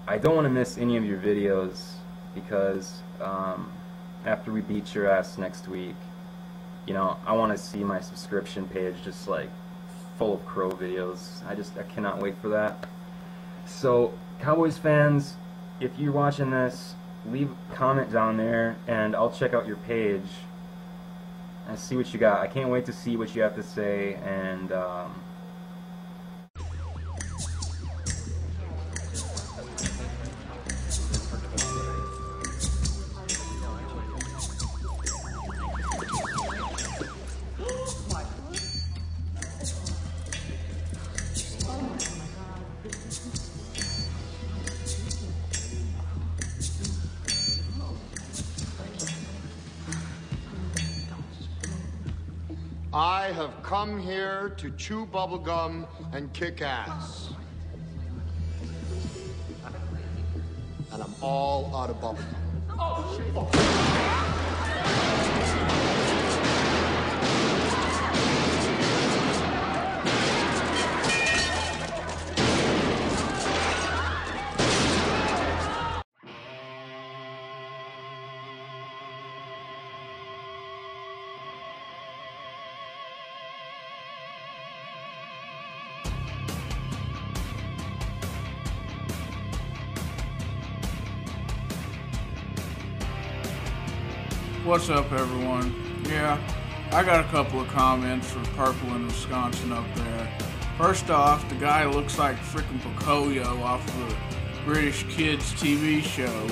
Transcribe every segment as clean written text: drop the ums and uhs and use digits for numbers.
I don't want to miss any of your videos because after we beat your ass next week, you know, I want to see my subscription page just like full of Crow videos. I cannot wait for that. So Cowboys fans, if you're watching this, leave a comment down there and I'll check out your page and see what you got. I can't wait to see what you have to say. And I have come here to chew bubblegum and kick ass. And I'm all out of bubblegum. What's up, everyone? Yeah, I got a couple of comments for Purple in Wisconsin up there. First off, the guy looks like frickin' Pocoyo off of the British Kids TV show.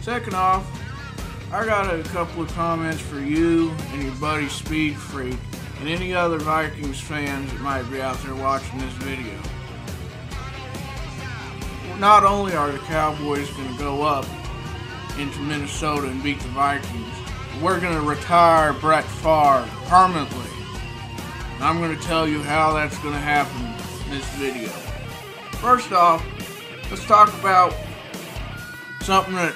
Second off, I got a couple of comments for you and your buddy Speed Freak and any other Vikings fans that might be out there watching this video. Well, not only are the Cowboys going to go up into Minnesota and beat the Vikings, we're going to retire Brett Favre permanently. And I'm going to tell you how that's going to happen in this video. First off, let's talk about something that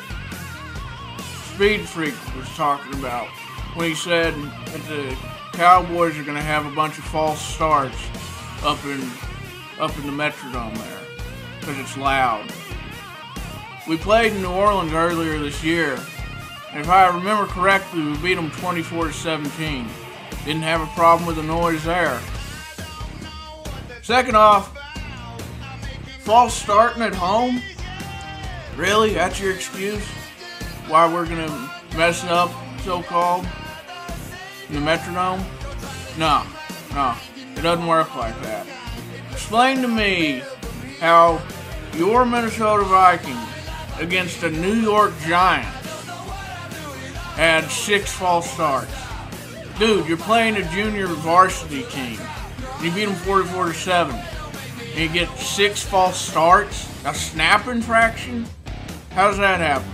Speed Freak was talking about when he said that the Cowboys are going to have a bunch of false starts up in the Metrodome there because it's loud. We played in New Orleans earlier this year, and if I remember correctly, we beat them 24-17. Didn't have a problem with the noise there. Second off, false starting at home? Really? That's your excuse? Why we're going to mess up, so-called, in the Metrodome? No, it doesn't work like that. Explain to me how your Minnesota Vikings against the New York Giants had 6 false starts. Dude, you're playing a junior varsity team. You beat them 44-7. And you get 6 false starts? A snap infraction? How does that happen?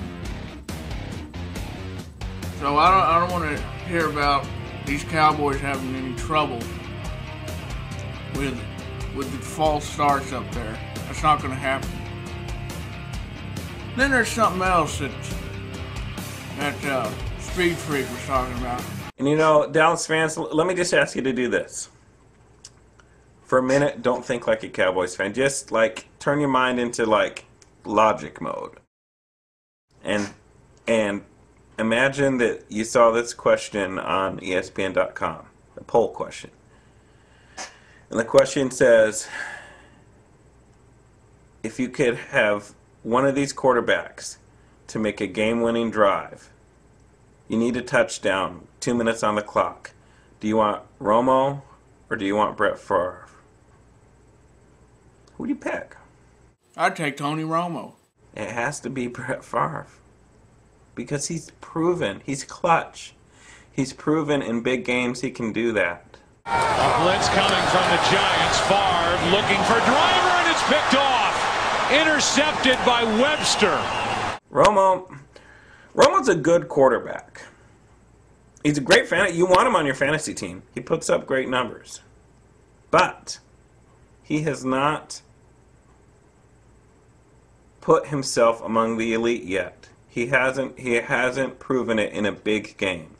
So I don't want to hear about these Cowboys having any trouble with the false starts up there. That's not going to happen. Then there's something else that Speed Freak was talking about. And you know, Dallas fans, let me just ask you to do this. For a minute, don't think like a Cowboys fan. Just like turn your mind into like logic mode. And imagine that you saw this question on ESPN.com, a poll question. And the question says, if you could have one of these quarterbacks to make a game-winning drive, you need a touchdown, 2 minutes on the clock. Do you want Romo or do you want Brett Favre? Who do you pick? I'd take Tony Romo. It has to be Brett Favre. Because he's proven, he's clutch. He's proven in big games he can do that. A blitz coming from the Giants. Favre looking for Driver, and it's picked off. Intercepted by Webster. Romo's a good quarterback. He's a great fan. You want him on your fantasy team. He puts up great numbers. But he has not put himself among the elite yet. He hasn't proven it in a big game.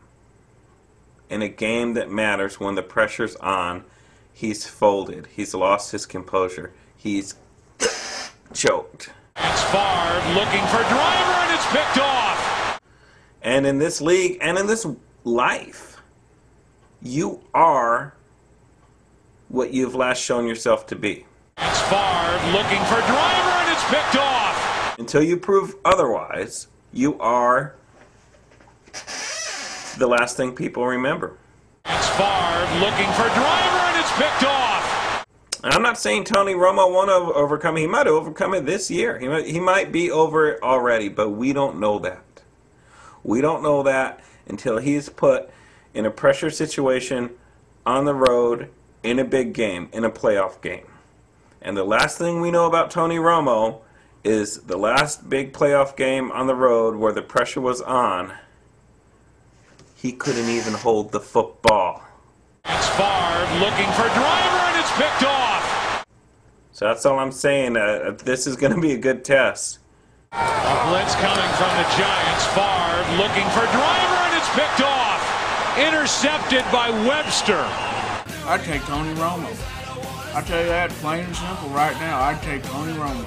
In a game that matters when the pressure's on, he's folded. He's lost his composure. He's choked. It's Favre looking for Driver, and it's picked off. And in this league and in this life, you are what you've last shown yourself to be. It's Favre looking for Driver, and it's picked off. Until you prove otherwise, you are the last thing people remember. It's Favre looking for Driver, and it's picked off. I'm not saying Tony Romo won't overcome it. He might have overcome it this year. He might be over it already, but we don't know that. We don't know that until he's put in a pressure situation on the road in a big game, in a playoff game. And the last thing we know about Tony Romo is the last big playoff game on the road where the pressure was on. He couldn't even hold the football. It's Favre looking for Driver, and it's picked off. So that's all I'm saying. This is going to be a good test. A blitz coming from the Giants. Favre looking for Driver, and it's picked off. Intercepted by Webster. I'd take Tony Romo. I'll tell you that plain and simple right now. I'd take Tony Romo.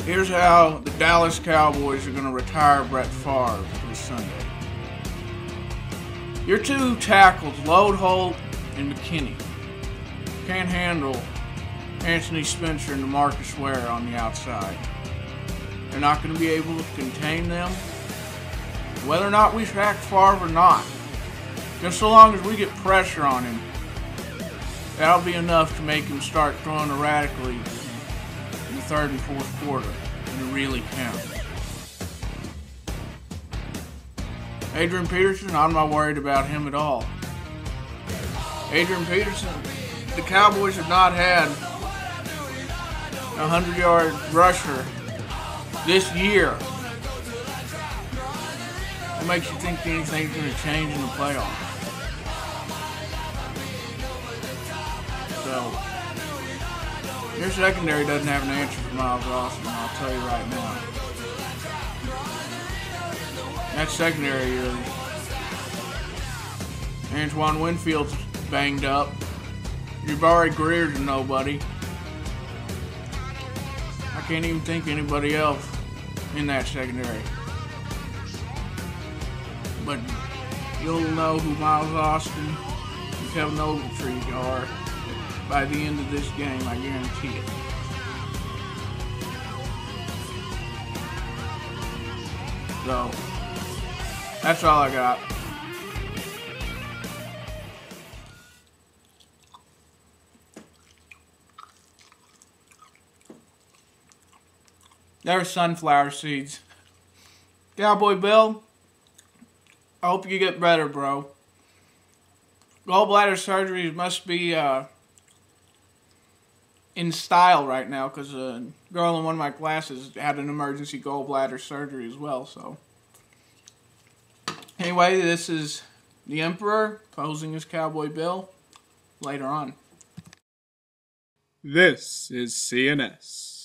Here's how the Dallas Cowboys are going to retire Brett Favre this Sunday. Your two tackles, Lode Holt and McKinney, can't handle Anthony Spencer and DeMarcus Ware on the outside. They're not going to be able to contain them. Whether or not we sack Favre or not, just so long as we get pressure on him, that'll be enough to make him start throwing erratically in the third and fourth quarter, and it really counts. Adrian Peterson, I'm not worried about him at all. Adrian Peterson, the Cowboys have not had a 100-yard rusher this year. What makes you think anything's going to change in the playoffs? So, your secondary doesn't have an answer for Miles Austin, I'll tell you right now. That secondary is Antoine Winfield's banged up. Jabari Greer's a nobody. I can't even think of anybody else in that secondary. But you'll know who Miles Austin and Kevin Ogletree are by the end of this game, I guarantee it. So, that's all I got. There's sunflower seeds. Cowboy Bill, I hope you get better, bro. Gallbladder surgery must be in style right now, because a girl in one of my classes had an emergency gallbladder surgery as well, so. Anyway, this is the Emperor posing as Cowboy Bill later on. This is CNS.